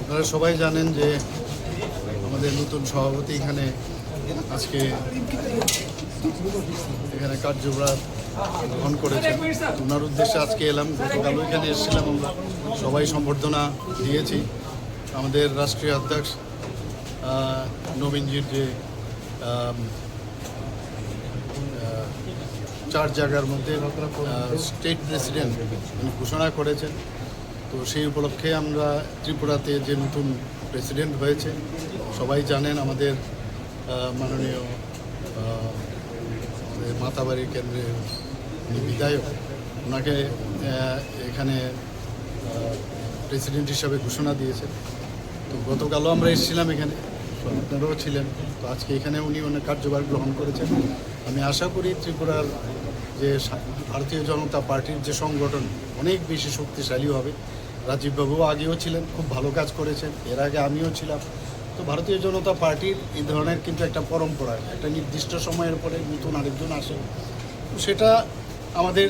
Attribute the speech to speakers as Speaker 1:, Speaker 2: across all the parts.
Speaker 1: আপনারা সবাই জানেন যে আমাদের নতুন সভাপতি আজকে এখানে কার্যভার গ্রহণ করেছেন। ওনার উদ্দেশ্যে আজকে এলাম। গতকাল এখানে এসেছিলাম, আমরা সবাই সম্বর্ধনা দিয়েছি। আমাদের রাষ্ট্রীয় অধ্যক্ষ নবীনজির যে 4 জায়গার মধ্যে স্টেট প্রেসিডেন্ট ঘোষণা করেছেন। তো সেই উপলক্ষে আমরা ত্রিপুরাতে যে নতুন প্রেসিডেন্ট হয়েছে, সবাই জানেন আমাদের মাননীয় আমাদের মাতাবাড়ি কেন্দ্রের বিধায়ক, ওনাকে এখানে প্রেসিডেন্ট হিসাবে ঘোষণা দিয়েছেন। তো গতকালও আমরা এসেছিলাম এখানে, আপনারাও ছিলেন। তো আজকে এখানে উনি অনেক কার্যভার গ্রহণ করেছেন। আমি আশা করি ত্রিপুরার যে ভারতীয় জনতা পার্টির যে সংগঠন অনেক বেশি শক্তিশালী হবে। রাজীববাবুও আগেও ছিলেন, খুব ভালো কাজ করেছেন, এর আগে আমিও ছিলাম। তো ভারতীয় জনতা পার্টির এই ধরনের কিন্তু একটা পরম্পরা, একটা নির্দিষ্ট সময়ের পরে নতুন আরেকজন আসে। তো সেটা আমাদের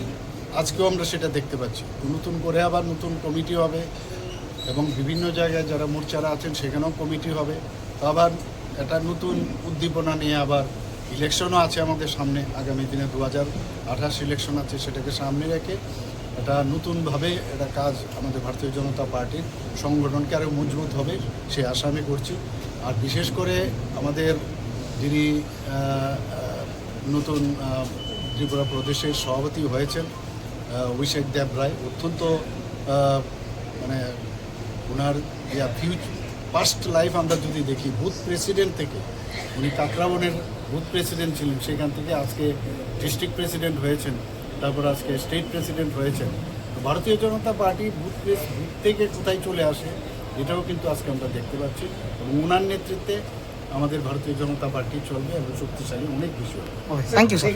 Speaker 1: আজকেও আমরা সেটা দেখতে পাচ্ছি। নতুন করে আবার নতুন কমিটি হবে এবং বিভিন্ন জায়গায় যারা মোর্চারা আছেন সেখানেও কমিটি হবে। তো আবার একটা নতুন উদ্দীপনা নিয়ে আবার ইলেকশনও আছে আমাদের সামনে, আগামী দিনে 2028 ইলেকশন আছে, সেটাকে সামনে রেখে এটা নতুনভাবে এটা কাজ আমাদের ভারতীয় জনতা পার্টির সংগঠনকে আরও মজবুত হবে সে আশা আমি করছি। আর বিশেষ করে আমাদের যিনি নতুন ত্রিপুরা প্রদেশের সভাপতি হয়েছেন অভিষেক দেব রায়, অত্যন্ত মানে ওনার ফার্স্ট লাইফ আমরা যদি দেখি, বুথ প্রেসিডেন্ট থেকে উনি কাকরাবনের বুথ প্রেসিডেন্ট ছিলেন, সেখান থেকে আজকে ডিস্ট্রিক্ট প্রেসিডেন্ট হয়েছেন, তারপর আজকে স্টেট প্রেসিডেন্ট হয়েছেন। তো ভারতীয় জনতা পার্টি বুথ থেকে কোথায় চলে আসে এটাও কিন্তু আজকে আমরা দেখতে পাচ্ছি। এবং ওনার নেতৃত্বে আমাদের ভারতীয় জনতা পার্টি চলবে এবং শক্তিশালী অনেক বেশি হবে।
Speaker 2: Thank you sir.